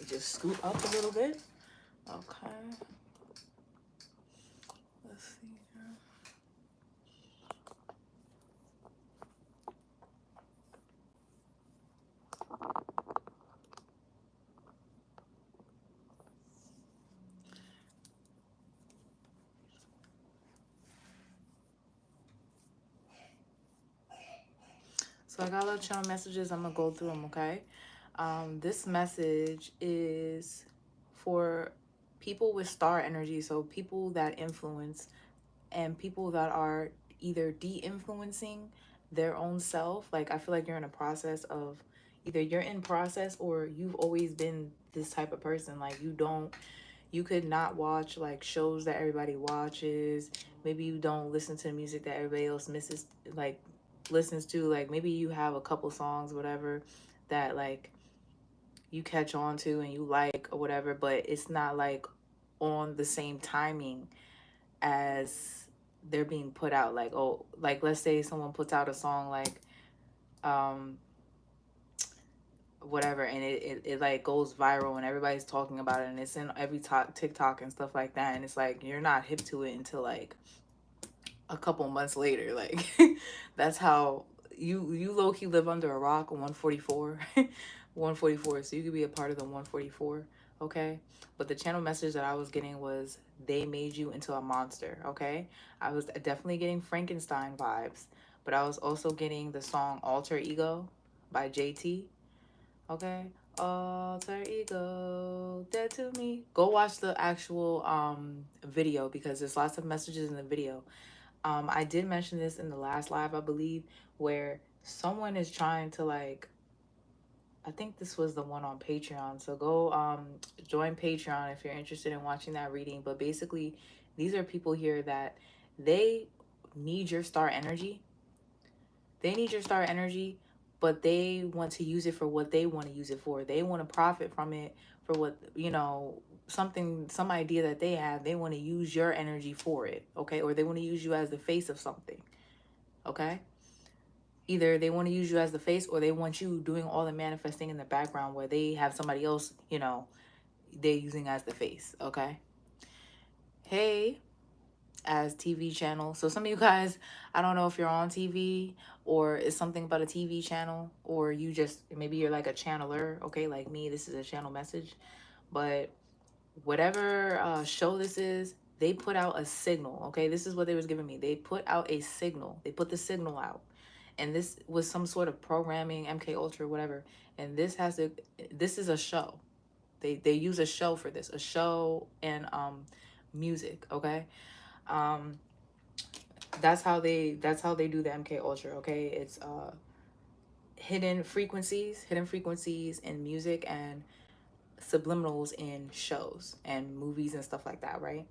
to just scoot up a little bit. Okay. Let's see here. So I got a lot of messages. I'm gonna go through them, okay? This message is for people with star energy, so people that influence and people that are either de-influencing their own self. Like, I feel like you're in a process of either you're in process or you've always been this type of person. Like, you could not watch like shows that everybody watches. Maybe you don't listen to the music that everybody else misses, like listens to. Like, maybe you have a couple songs, whatever, that like you catch on to and you like or whatever, but it's not like on the same timing as they're being put out. Like, oh, like let's say someone puts out a song like um whatever, and it like goes viral and everybody's talking about it and it's in every TikTok and stuff like that, and it's like you're not hip to it until like a couple months later. Like that's how you low-key live under a rock on 144. 144, so you could be a part of the 144, okay? But the channel message that I was getting was they made you into a monster, okay? I was definitely getting Frankenstein vibes, but I was also getting the song Alter Ego by JT, okay? Alter ego, dead to me. Go watch the actual video because there's lots of messages in the video. I did mention this in the last live, I believe, where someone is trying to like, I think this was the one on Patreon. So go join Patreon if you're interested in watching that reading. But basically, these are people here that they need your star energy. They need your star energy, but they want to use it for what they want to use it for. They want to profit from it for what, you know, something, some idea that they have. They want to use your energy for it, okay? Or they want to use you as the face of something, okay? Either they want to use you as the face or they want you doing all the manifesting in the background where they have somebody else, you know, they're using as the face, okay? Hey, as TV channel. So some of you guys, I don't know if you're on TV or it's something about a TV channel, or you just, maybe you're like a channeler, okay? Like me, this is a channel message. But whatever show this is, they put out a signal, okay? This is what they was giving me. They put out a signal. They put the signal out. And this was some sort of programming, MK Ultra, whatever. And this is a show. They use a show for this, a show and music, okay? That's how they do the MK Ultra, okay? It's hidden frequencies in music and subliminals in shows and movies and stuff like that, right?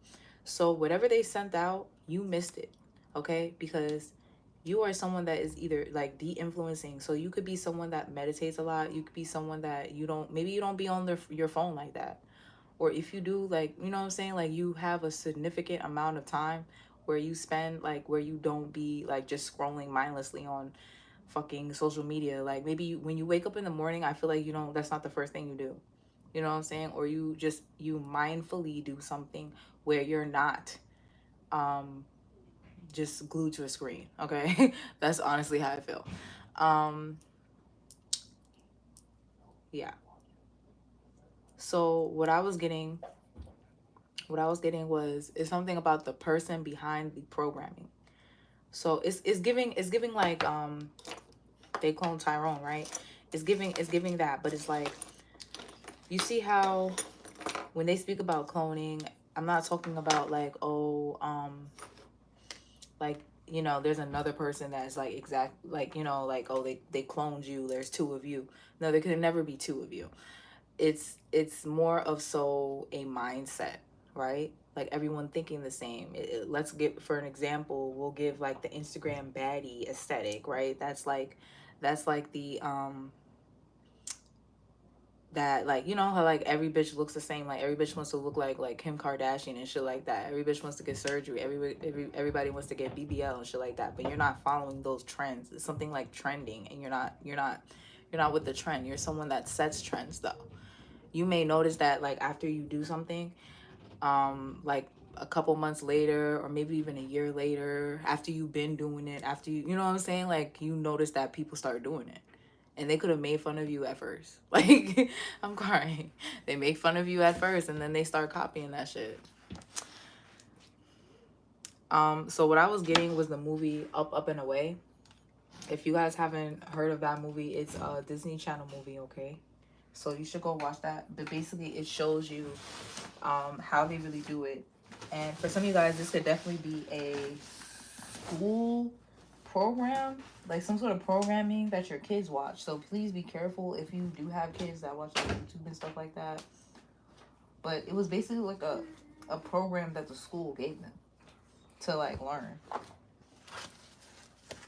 So whatever they sent out, you missed it, okay? Because you are someone that is either like de-influencing. So you could be someone that meditates a lot. You could be someone that maybe you don't be on your phone like that. Or if you do, like, you know what I'm saying? Like, you have a significant amount of time where you spend, like, where you don't be, like, just scrolling mindlessly on fucking social media. Like, maybe when you wake up in the morning, I feel like that's not the first thing you do. You know what I'm saying? Or you mindfully do something where you're not just glued to a screen, okay? That's honestly how I feel. Yeah. So what I was getting was, it's something about the person behind the programming. So it's giving like they clone Tyrone, right? It's giving that, but it's like, you see how when they speak about cloning, I'm not talking about like, oh, like, you know, there's another person that's like exact, like, you know, like, oh, they cloned you, there's two of you. No, there could never be two of you. It's more of so a mindset, right? Like everyone thinking the same. Let's give, for an example, we'll give like the Instagram baddie aesthetic, right? That's like the that, like, you know how like every bitch looks the same, like every bitch wants to look like Kim Kardashian and shit like that. Every bitch wants to get surgery. Everybody wants to get BBL and shit like that. But you're not following those trends. It's something like trending, and you're not with the trend. You're someone that sets trends though. you may notice that like after you do something, like a couple months later or maybe even a year later, after you've been doing it, after you know what I'm saying, like you notice that people start doing it, and they could have made fun of you at first. Like, I'm crying. They make fun of you at first and then they start copying that shit. So what I was getting was the movie Up and Away. If you guys haven't heard of that movie, it's a Disney Channel movie, okay? So you should go watch that. But basically it shows you how they really do it. And for some of you guys, this could definitely be a school program, like some sort of programming that your kids watch. So please be careful if you do have kids that watch like YouTube and stuff like that. But it was basically like a program that the school gave them to like learn.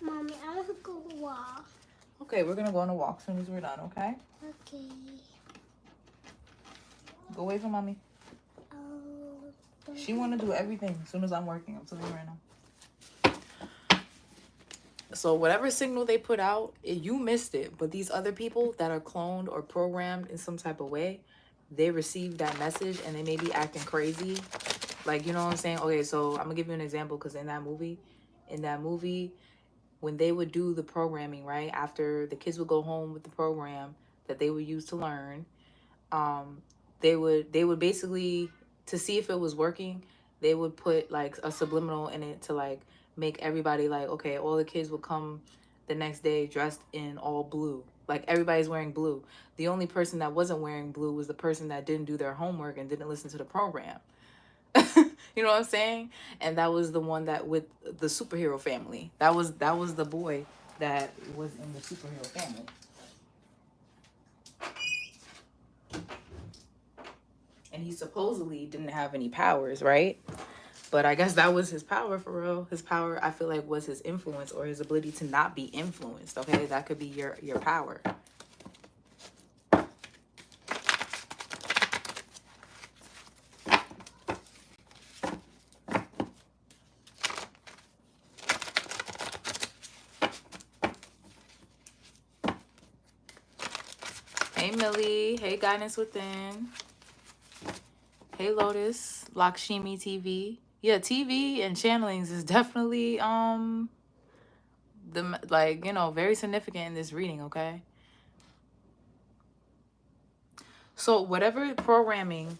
Mommy, I want to go walk. Okay, we're gonna go on a walk as soon as we're done, okay? Okay. Go away from mommy. She wanna do everything as soon as I'm working. I'm telling you right now. So whatever signal they put out, you missed it. But these other people that are cloned or programmed in some type of way, they received that message and they may be acting crazy. Like, you know what I'm saying? Okay, so I'm gonna give you an example because in that movie, when they would do the programming, right, after the kids would go home with the program that they would use to learn, they would basically, to see if it was working, they would put like a subliminal in it to like make everybody like, okay, all the kids would come the next day dressed in all blue. Like everybody's wearing blue. The only person that wasn't wearing blue was the person that didn't do their homework and didn't listen to the program. You know what I'm saying? And that was the one that with the superhero family. That was the boy that was in the superhero family. And he supposedly didn't have any powers, right? But I guess that was his power for real. His power, I feel like, was his influence or his ability to not be influenced, okay? That could be your power. Hey, Millie. Hey, Guidance Within. Hey, Lotus. Lakshmi TV. Yeah, TV and channelings is definitely the like, you know, very significant in this reading, okay? So whatever programming,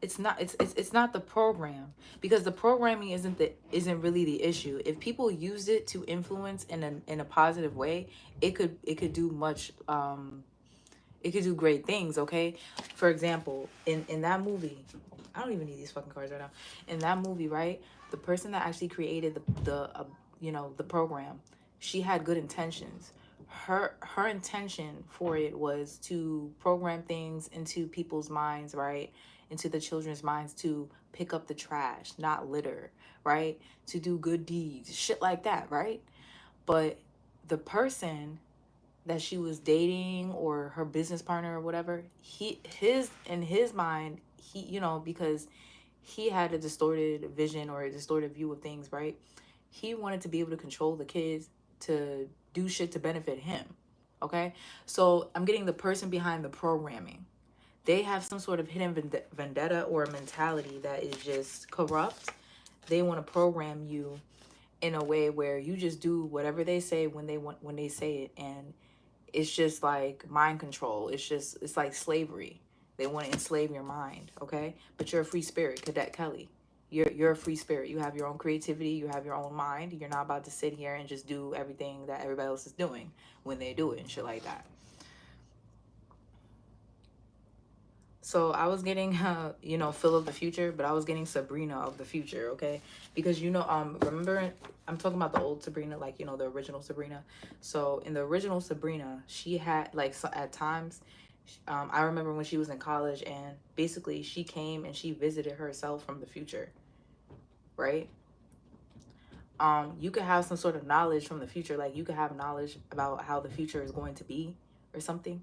it's not the program, because the programming isn't really the issue. If people use it to influence in a positive way, it could do much it could do great things, okay? For example, in that movie, I don't even need these fucking cards right now. In that movie, right? The person that actually created the program, she had good intentions. Her intention for it was to program things into people's minds, right? Into the children's minds to pick up the trash, not litter, right? To do good deeds, shit like that, right? But the person that she was dating or her business partner or whatever, in his mind, he, you know, because he had a distorted vision or a distorted view of things, right? He wanted to be able to control the kids to do shit to benefit him. Okay? So I'm getting the person behind the programming. They have some sort of hidden vendetta or a mentality that is just corrupt. They want to program you in a way where you just do whatever they say when they say it, and it's just like mind control. It's like slavery. They want to enslave your mind, okay? But you're a free spirit, Cadet Kelly. You're a free spirit. You have your own creativity. You have your own mind. You're not about to sit here and just do everything that everybody else is doing when they do it and shit like that. So I was getting, Phil of the future, but I was getting Sabrina of the future, okay? Because, remember, I'm talking about the old Sabrina, like, the original Sabrina. So in the original Sabrina, she had, like, so at times, I remember when she was in college, and basically she came and she visited herself from the future, right? You could have some sort of knowledge from the future, like you could have knowledge about how the future is going to be or something,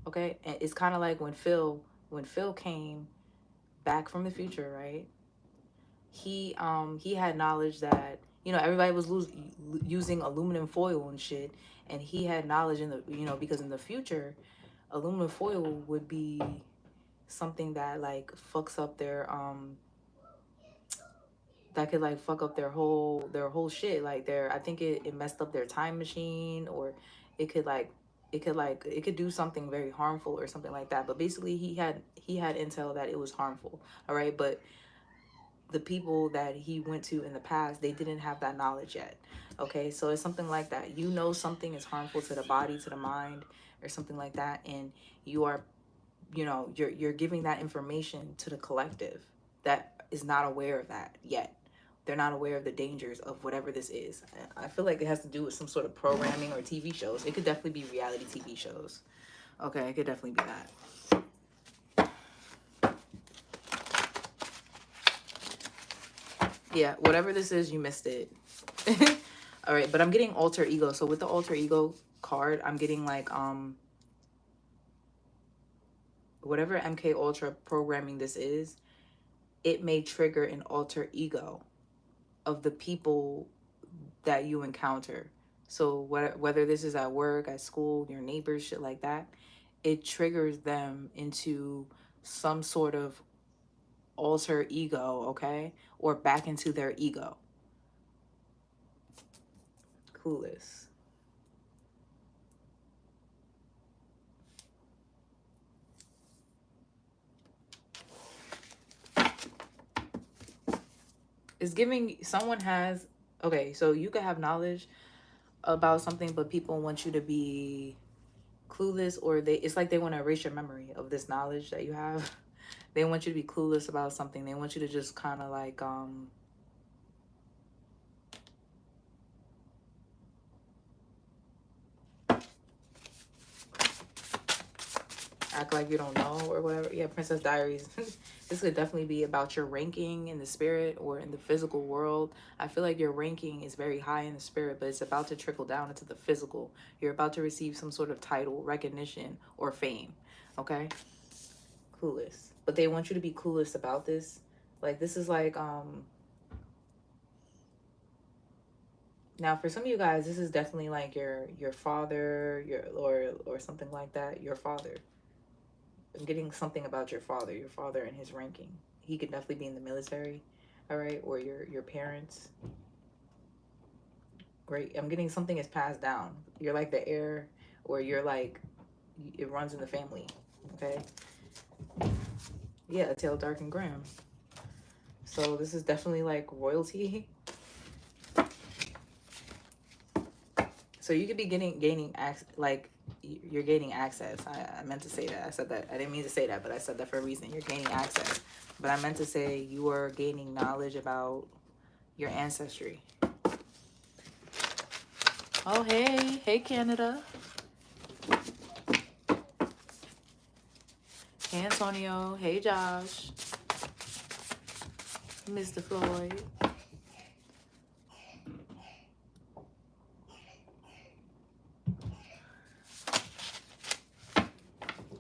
okay? And it's kind of like when Phil came back from the future, right? He had knowledge that everybody was using aluminum foil and shit, and he had knowledge in the because in the future, aluminum foil would be something that like fucks up their that could like fuck up their whole shit. Like I think it messed up their time machine, or it could like it could do something very harmful or something like that. But basically he had intel that it was harmful. All right, but the people that he went to in the past, they didn't have that knowledge yet. Okay, so it's something like that. You know something is harmful to the body, to the mind, or something like that, and you are, you're giving that information to the collective that is not aware of that yet. They're not aware of the dangers of whatever this is. I feel like it has to do with some sort of programming or TV shows. It could definitely be reality TV shows. Okay, it could definitely be that. Yeah, whatever this is, you missed it. All right, but I'm getting alter ego. So with the alter ego card, I'm getting like whatever MK Ultra programming this is, it may trigger an alter ego of the people that you encounter. So whether this is at work, at school, your neighbors, shit like that, it triggers them into some sort of alter ego, okay? Or back into their ego. Clueless. It's giving someone has, okay, so you could have knowledge about something, but people want you to be clueless, or it's like they want to erase your memory of this knowledge that you have. They want you to be clueless about something. They want you to just kind of like act like you don't know or whatever. Yeah, Princess Diaries. This could definitely be about your ranking in the spirit or in the physical world. I feel like your ranking is very high in the spirit, but it's about to trickle down into the physical. You're about to receive some sort of title, recognition, or fame. Okay? Clueless. But they want you to be clueless about this. Like, this is like now for some of you guys, this is definitely like your father, or something like that. Your father. I'm getting something about your father and his ranking. He could definitely be in the military, all right, or your parents. Great. I'm getting something is passed down. You're like the heir, or you're like, it runs in the family, okay? Yeah, a tale dark and grim. So this is definitely like royalty. So you could be gaining access, like you're gaining access. I meant to say that. I said that. I didn't mean to say that, but I said that for a reason. You're gaining access. But I meant to say you are gaining knowledge about your ancestry. Oh, hey. Hey, Canada. Hey, Antonio. Hey, Josh. Mr. Floyd.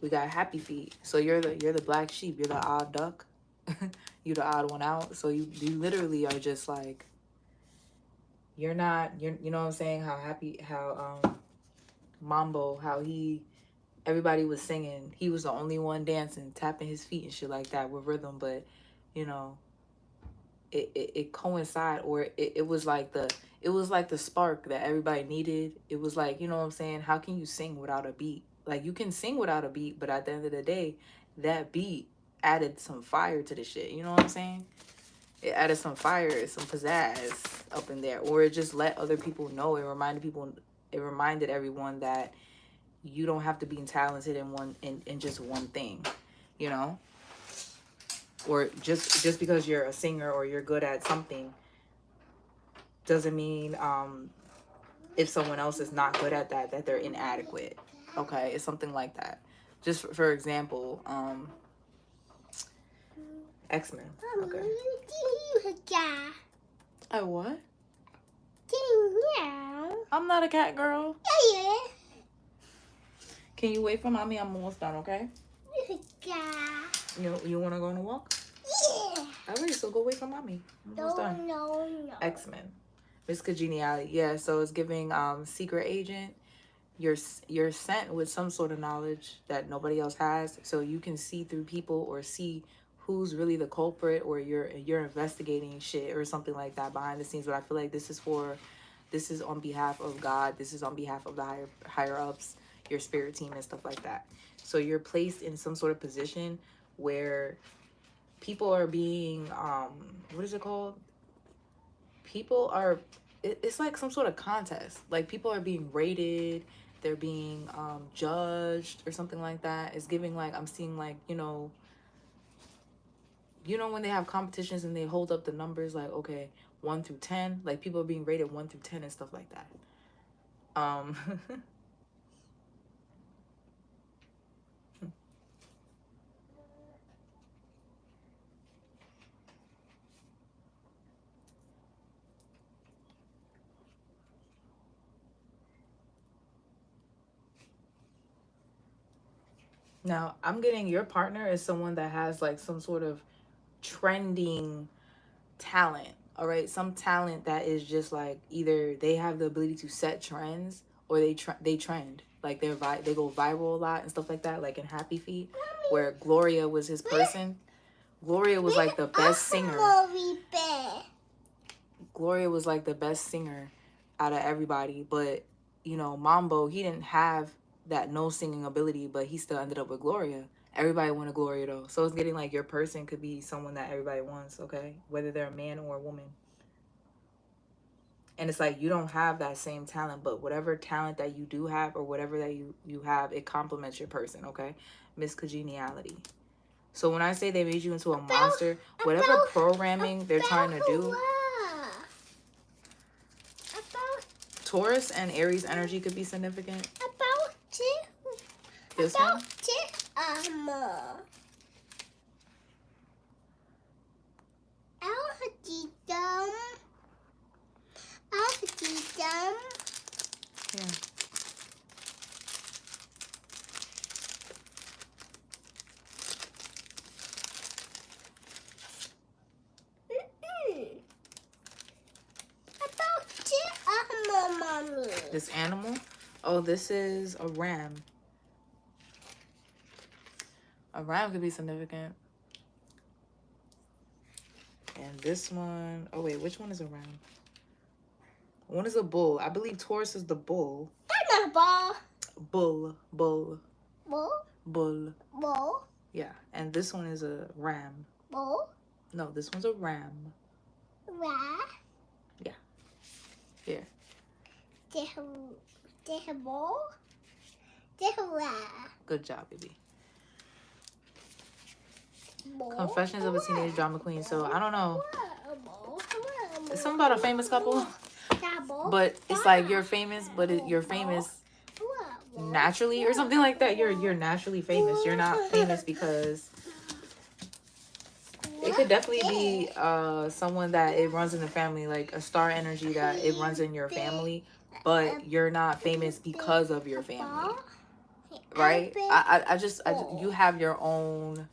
We got Happy Feet. So you're the black sheep. You're the odd duck. You the odd one out. So you literally are just like, you know what I'm saying? How Mambo, how everybody was singing. He was the only one dancing, tapping his feet and shit like that with rhythm. But, you know, it coincided, or it was like the spark that everybody needed. It was like, you know what I'm saying? How can you sing without a beat? Like, you can sing without a beat, but at the end of the day, that beat added some fire to the shit. You know what I'm saying? It added some fire, some pizzazz up in there, or it just let other people know. It reminded everyone that you don't have to be talented in just one thing, you know, or just because you're a singer or you're good at something doesn't mean if someone else is not good at that they're inadequate. Okay, it's something like that. Just for example, X-Men. Okay. I what? I'm not a cat girl. Can you wait for mommy? I'm almost done, okay? You want to go on a walk? Yeah. All right, so go wait for mommy. I'm almost done. No. X-Men. Miss Congeniality. Yeah, so it's giving secret agent. you're sent with some sort of knowledge that nobody else has, so you can see through people or see who's really the culprit, or you're investigating shit or something like that behind the scenes. But I feel like this is on behalf of God. This is on behalf of the higher ups, your spirit team and stuff like that. So you're placed in some sort of position where people are being what is it called? People are it's like some sort of contest. Like people are being rated, they're being judged or something like that. It's giving like I'm seeing like, when they have competitions and they hold up the numbers like, okay, 1 through 10, like people are being rated 1 through 10 and stuff like that. Now, I'm getting your partner is someone that has like some sort of trending talent, all right? Some talent that is just like either they have the ability to set trends or they trend. Like they go viral a lot and stuff like that, like in Happy Feet, where Gloria was his person. Gloria was like the best singer. Gloria was like the best singer out of everybody, but Mambo, he didn't have that no singing ability, but he still ended up with Gloria. Everybody wanted Gloria though. So it's getting like your person could be someone that everybody wants, okay? Whether they're a man or a woman. And it's like you don't have that same talent, but whatever talent that you do have or whatever that you have, it complements your person, okay? Miss Congeniality. So when I say they made you into a monster, whatever programming they're trying to do, Taurus and Aries energy could be significant. This one? Yeah. This animal? Oh, this is a ram. A ram could be significant. And this one, oh wait, which one is a ram? One is a bull. I believe Taurus is the bull. That's not a ball. Bull. Bull? Bull. Bull? Yeah, and this one is a ram. Bull? No, this one's a ram. Rat? Yeah. Here. There's a bull? There's a rat. Good job, baby. Bull? Confessions of a Teenage Drama Queen. So, I don't know. Bull? It's something about a famous couple. But it's like you're famous, but you're famous naturally or something like that. You're naturally famous. You're not famous because it could definitely be someone that it runs in the family, like a star energy that it runs in your family, but you're not famous because of your family, right? I just you have your own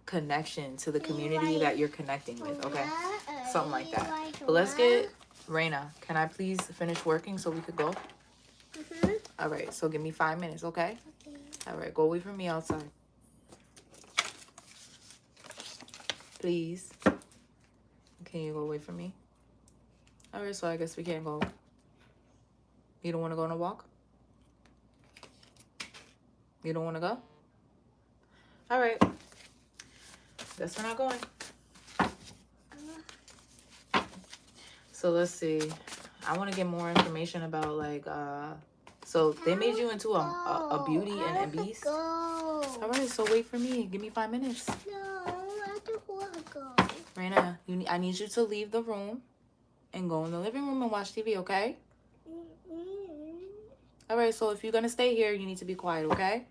connection to the community that you're connecting with, okay? Something like that. But let's get Raina. Can I please finish working so we could go? All right, so give me 5 minutes, okay? All right, go away from me outside. Please. Can you go away from me? All right, so I guess we can't go. You don't want to go on a walk? You don't want to go? All right. Guess we're not going. So let's see. I want to get more information about like so they made you into a beauty and a beast. All right, so wait for me. Give me 5 minutes. No, I don't want to go. Raina, I need you to leave the room and go in the living room and watch TV, okay? All right, so if you're gonna stay here, you need to be quiet, okay?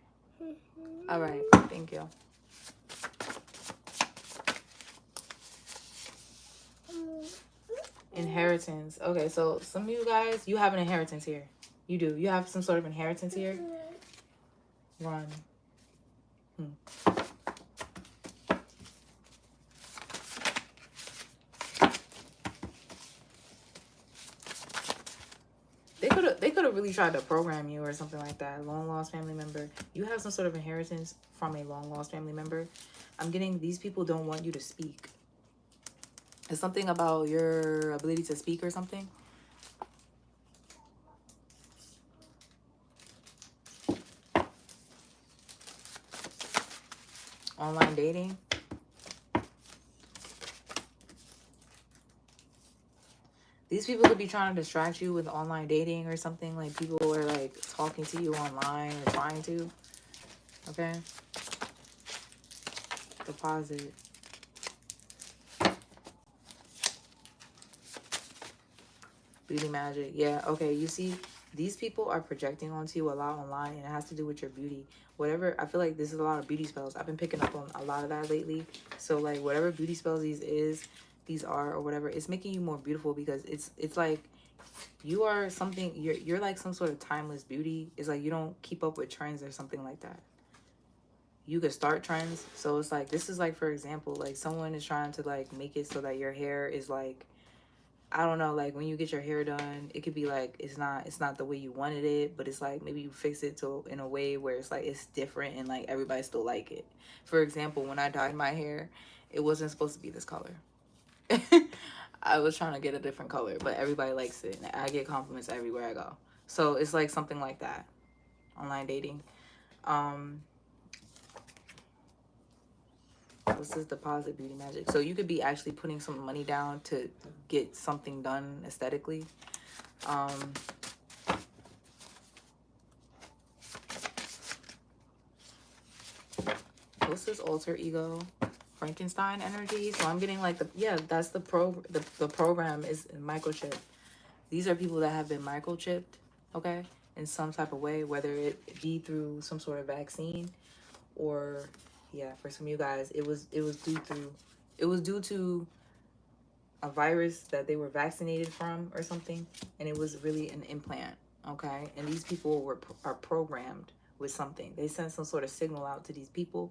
All right, thank you. Inheritance. Okay, so some of you guys, you have an inheritance here. You do. You have some sort of inheritance here. Run. They could have really tried to program you or something like that. Long lost family member. You have some sort of inheritance from a long lost family member. I'm getting these people don't want you to speak. It's something about your ability to speak or something. Online dating. These people could be trying to distract you with online dating or something. Like people are like talking to you online or trying to. Okay. Deposit. Beauty magic. Yeah. Okay. You see, these people are projecting onto you a lot online, and it has to do with your beauty. Whatever. I feel like this is a lot of beauty spells. I've been picking up on a lot of that lately. So like whatever beauty spells these are or whatever, it's making you more beautiful because it's like you are something. You're like some sort of timeless beauty. It's like you don't keep up with trends or something like that. You could start trends. So it's like this is like, for example, like someone is trying to like make it so that your hair is like, I don't know, like when you get your hair done, it could be like it's not the way you wanted it, but it's like maybe you fix it to in a way where it's like it's different and like everybody still like it. For example, when I dyed my hair, it wasn't supposed to be this color. I was trying to get a different color, but everybody likes it. And I get compliments everywhere I go. So it's like something like that. Online dating. What's this deposit beauty magic? So you could be actually putting some money down to get something done aesthetically. What's this alter ego? Frankenstein energy. So I'm getting like that's the program is microchip. These are people that have been microchipped, okay, in some type of way, whether it be through some sort of vaccine or yeah, for some of you guys, it was due to a virus that they were vaccinated from or something, and it was really an implant, okay? And these people are programmed with something. They sent some sort of signal out to these people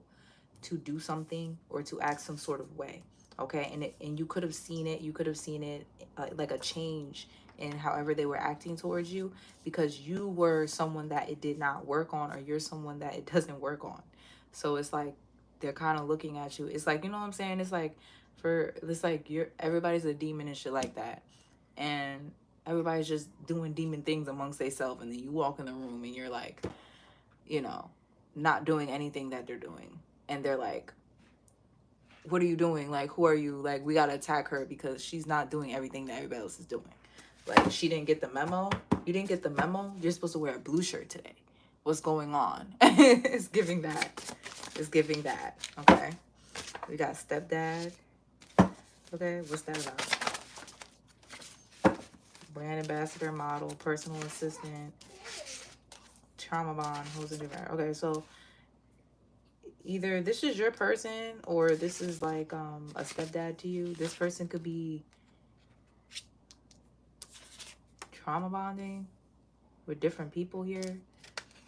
to do something or to act some sort of way, okay? And you could have seen it. You could have seen it like a change in however they were acting towards you because you were someone that it did not work on, or you're someone that it doesn't work on. So it's like they're kind of looking at you. It's like, you know what I'm saying? It's like everybody's a demon and shit like that, and everybody's just doing demon things amongst themselves, and then you walk in the room and you're like, you know, not doing anything that they're doing, and they're like, what are you doing? Like, who are you? Like, we gotta attack her because she's not doing everything that everybody else is doing. Like, she didn't get the memo. You didn't get the memo. You're supposed to wear a blue shirt today. What's going on? It's giving that. It's giving that. Okay. We got stepdad. Okay, what's that about? Brand ambassador, model, personal assistant, trauma bond, who's a different. Okay, so either this is your person or this is like a stepdad to you. This person could be trauma bonding with different people here.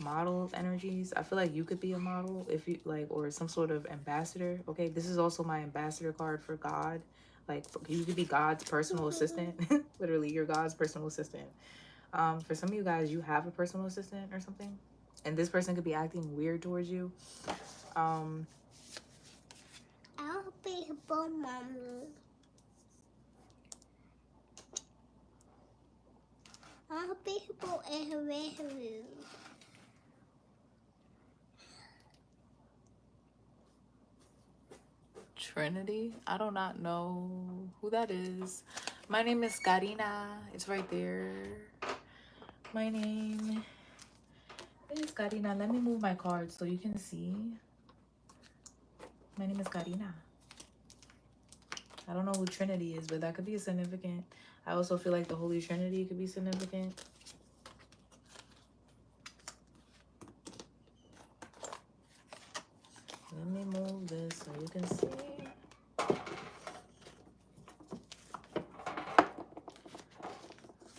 Model energies. I feel like you could be a model if you like, or some sort of ambassador. Okay, this is also my ambassador card for God. Like, you could be God's personal assistant. Literally, you're God's personal assistant. For some of you guys, you have a personal assistant or something, and this person could be acting weird towards you. I'll be a bomb, mommy. I'll be a room. Trinity. I do not know who that is. My name is Karina. It's right there. My name is Karina. Let me move my card so you can see. My name is Karina. I don't know who Trinity is, but that could be significant. I also feel like the Holy Trinity could be significant. Let me move this so you can see.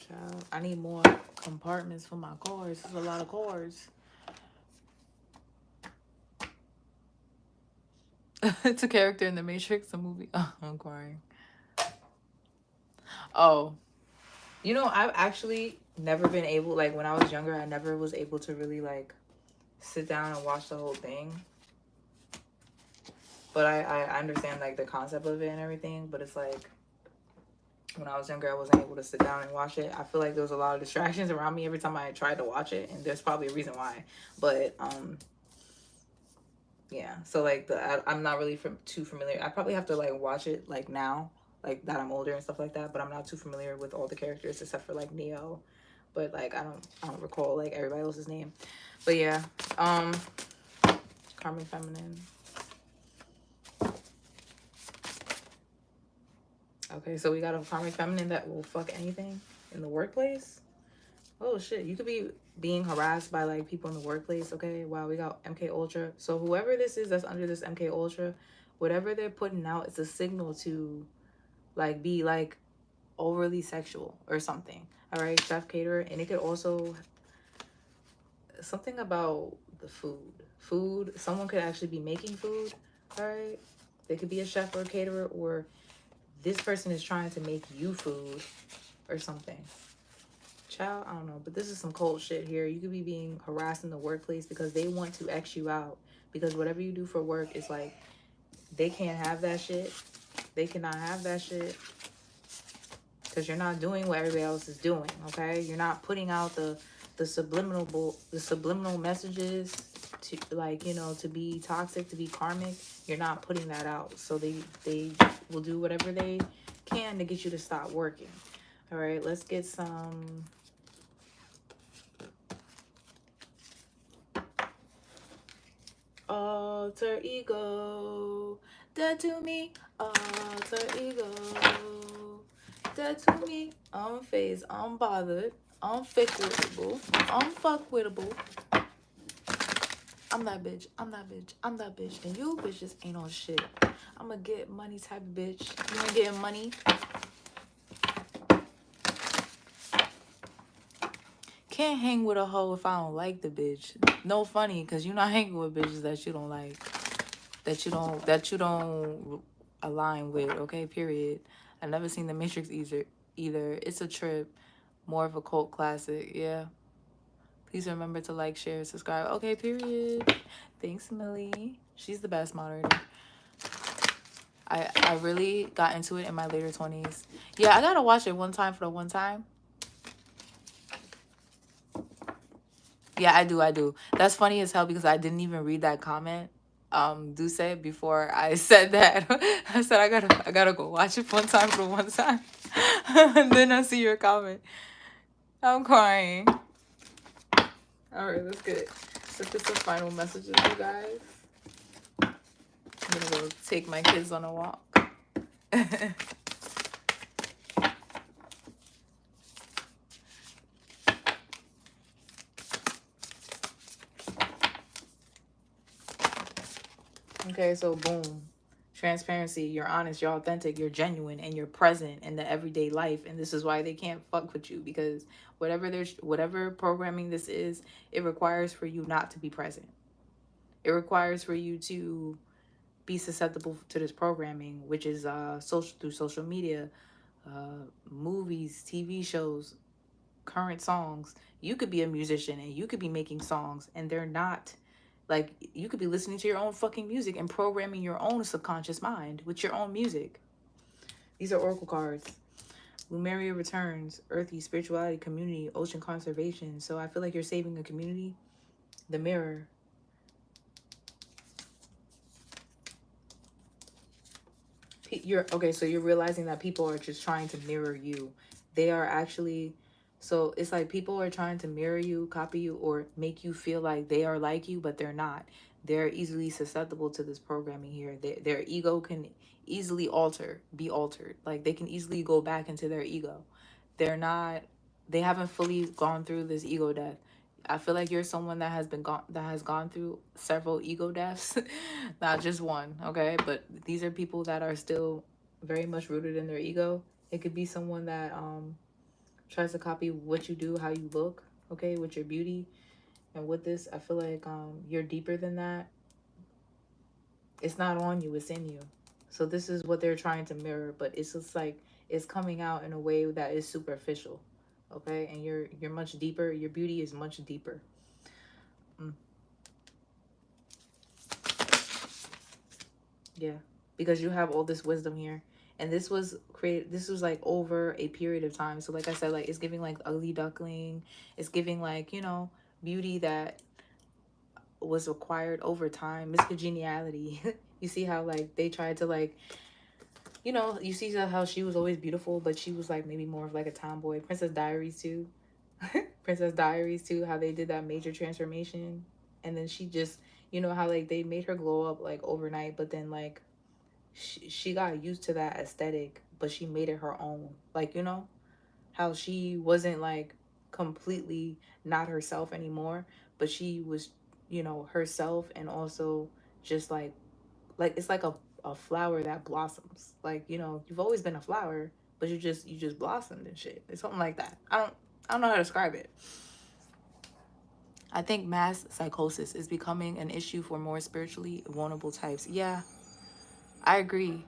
Child, I need more compartments for my cards. There's a lot of cards. It's a character in the Matrix, a movie. Oh, I'm crying. Oh, you know, I've actually never been able, like when I was younger, I never was able to really like sit down and watch the whole thing. But I understand like the concept of it and everything. But it's like when I was younger, I wasn't able to sit down and watch it. I feel like there was a lot of distractions around me every time I tried to watch it, and there's probably a reason why. But yeah. So like I'm not really too familiar. I probably have to like watch it like now, like that I'm older and stuff like that. But I'm not too familiar with all the characters except for like Neo. But like I don't recall like everybody else's name. But yeah, Carmen Feminine. Okay, so we got a karmic feminine that will fuck anything in the workplace. Oh shit, you could be being harassed by like people in the workplace. Okay, wow, we got MK Ultra. So whoever this is that's under this MK Ultra, whatever they're putting out, it's a signal to like be like overly sexual or something. All right, chef caterer, and it could also something about the food. Someone could actually be making food. All right, they could be a chef or a caterer, or this person is trying to make you food or something. Child, I don't know, but this is some cold shit here. You could be being harassed in the workplace because they want to X you out. Because whatever you do for work is like, they can't have that shit. They cannot have that shit. Because you're not doing what everybody else is doing, okay? You're not putting out the subliminal messages to like, you know, to be toxic, to be karmic. You're not putting that out. So they will do whatever they can to get you to stop working. All right, let's get some alter ego, dead to me, alter ego, dead to me, unfazed, unbothered, unfuckwittable, unfuckwittable. I'm that bitch, I'm that bitch, I'm that bitch, and you bitches ain't on shit. I'ma get money type of bitch. You ain't getting money? Can't hang with a hoe if I don't like the bitch. No funny, cause you're not hanging with bitches that you don't like, that you don't align with. Okay, period. I never seen The Matrix either. It's a trip, more of a cult classic. Yeah. Please remember to like, share, subscribe. Okay, period. Thanks, Millie. She's the best moderator. I really got into it in my later 20s. Yeah, I gotta watch it one time for the one time. Yeah, I do. That's funny as hell because I didn't even read that comment. Duce before I said that. I said I gotta go watch it one time for one time. And then I see your comment. I'm crying. Alright, let's get some final messages, you guys. I'm gonna go take my kids on a walk. Okay, so boom. Transparency, you're honest, you're authentic, you're genuine, and you're present in the everyday life. And this is why they can't fuck with you, because whatever programming this is, it requires for you not to be present. It requires for you to be susceptible to this programming, which is through social media, movies, TV shows, current songs. You could be a musician and you could be making songs, and they're not. Like, you could be listening to your own fucking music and programming your own subconscious mind with your own music. These are oracle cards. Lumeria returns, earthy, spirituality, community, ocean conservation. So I feel like you're saving a community. The mirror. So you're realizing that people are just trying to mirror you. They are actually, so it's like people are trying to mirror you, copy you, or make you feel like they are like you, but they're not. They're easily susceptible to this programming here. Their ego can easily be altered. Like, they can easily go back into their ego. They haven't fully gone through this ego death. I feel like you're someone that has gone through several ego deaths, not just one, okay? But these are people that are still very much rooted in their ego. It could be someone that tries to copy what you do, how you look, okay, with your beauty. And with this, I feel like you're deeper than that. It's not on you, it's in you. So this is what they're trying to mirror, but it's just like it's coming out in a way that is superficial. okay? And you're much deeper. Your beauty is much deeper. Yeah, because you have all this wisdom here. And this was created, this was like over a period of time. So like I said, like it's giving like ugly duckling. It's giving like, you know, beauty that was acquired over time. Miscongeniality. You see how like they tried to like, you know, you see how she was always beautiful, but she was like maybe more of like a tomboy. Princess Diaries too. Princess Diaries too, how they did that major transformation. And then she just, you know, how like they made her glow up like overnight, but then like she got used to that aesthetic, but she made it her own. Like, you know, how she wasn't like completely not herself anymore, but she was, you know, herself, and also just like it's like a flower that blossoms. Like, you know, you've always been a flower, but you just blossomed and shit. It's something like that. I don't know how to describe it. I think mass psychosis is becoming an issue for more spiritually vulnerable types. Yeah, I agree.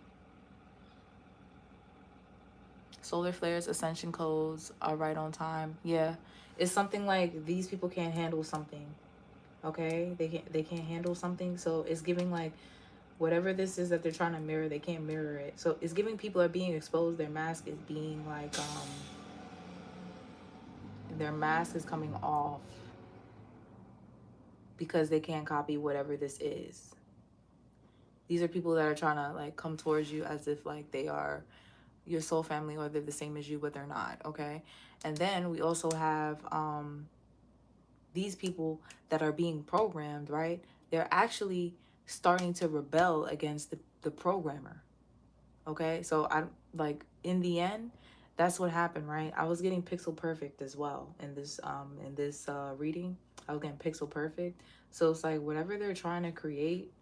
Solar flares, ascension codes are right on time. Yeah, it's something like these people can't handle something. Okay, they can't handle something. So it's giving like whatever this is that they're trying to mirror, they can't mirror it. So it's giving people are being exposed. Their mask is coming off because they can't copy whatever this is. These are people that are trying to like come towards you as if like they are your soul family or they're the same as you, but they're not. Okay, and then we also have these people that are being programmed, right? They're actually starting to rebel against the programmer. Okay, so I like in the end, that's what happened, right? I was getting pixel perfect as well in this reading. I was getting pixel perfect. So it's like whatever they're trying to create,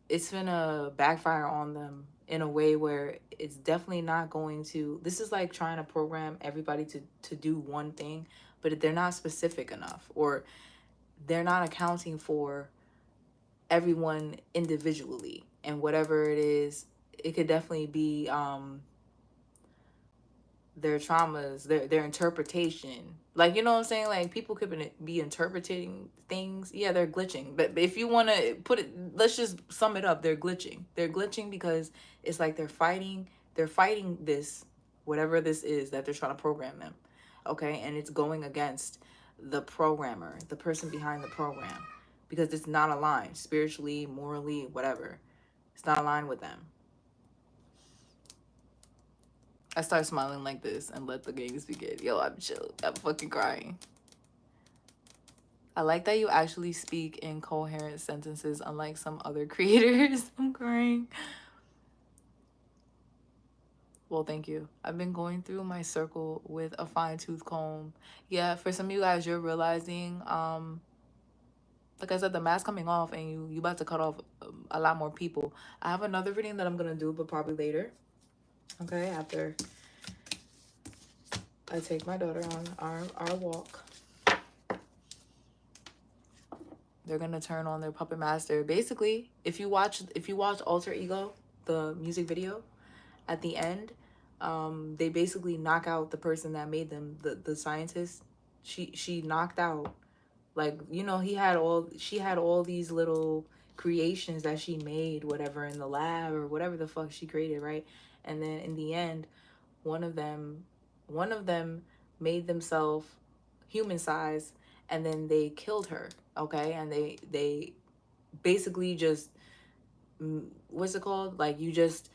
it's gonna backfire on them in a way where it's definitely not going to. This is like trying to program everybody to do one thing, but they're not specific enough, or they're not accounting for everyone individually. And whatever it is, it could definitely be their traumas, their interpretation. Like, you know what I'm saying? Like, people could be interpreting things. Yeah, they're glitching. But if you want to put it, let's just sum it up. They're glitching. They're glitching because it's like they're fighting this, whatever this is that they're trying to program them. Okay? And it's going against the programmer, the person behind the program, because it's not aligned spiritually, morally, whatever. It's not aligned with them. I start smiling like this and let the games begin. Yo, I'm chill. I'm fucking crying. I like that you actually speak in coherent sentences, unlike some other creators. I'm crying. Well, thank you. I've been going through my circle with a fine-tooth comb. Yeah, for some of you guys, you're realizing, like I said, the mask coming off and you about to cut off a lot more people. I have another reading that I'm gonna do, but probably later. Okay, after I take my daughter on our walk. They're gonna turn on their puppet master. Basically, if you watch Alter Ego, the music video, at the end, they basically knock out the person that made them, the scientist. She knocked out, like, you know, she had all these little creations that she made, whatever, in the lab or whatever the fuck she created, right? And then in the end, one of them made themselves human size, and then they killed her. Okay, and they basically just, what's it called, like, you just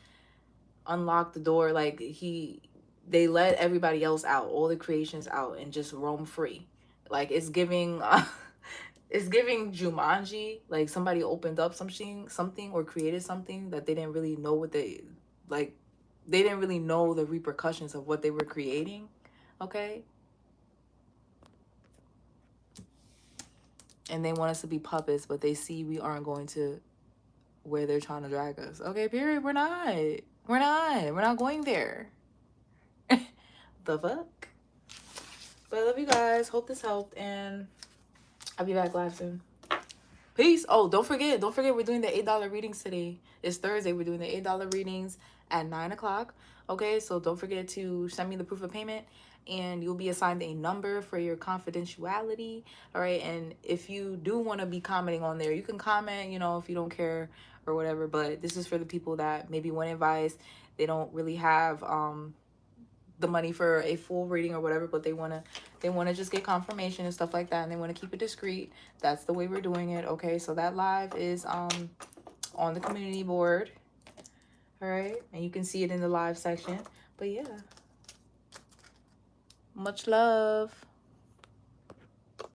unlock the door, like they let everybody else out, all the creations out, and just roam free. Like, it's giving it's giving Jumanji. Like, somebody opened up something or created something that they didn't really know what like they didn't really know the repercussions of what they were creating. Okay, and they want us to be puppets, but they see we aren't going to where they're trying to drag us. Okay, period. We're not going there. The fuck. But I love you guys. Hope this helped, and I'll be back live soon. Peace. Oh, don't forget, we're doing the $8 readings today. It's Thursday. We're doing the $8 readings at 9 o'clock. Okay, so don't forget to send me the proof of payment, and you'll be assigned a number for your confidentiality. All right, and if you do want to be commenting on there, you can comment, you know, if you don't care or whatever, but this is for the people that maybe want advice. They don't really have the money for a full reading or whatever, but they want to just get confirmation and stuff like that, and they want to keep it discreet. That's the way we're doing it. Okay, so that live is on the community board. All right, and you can see it in the live section. But yeah, much love.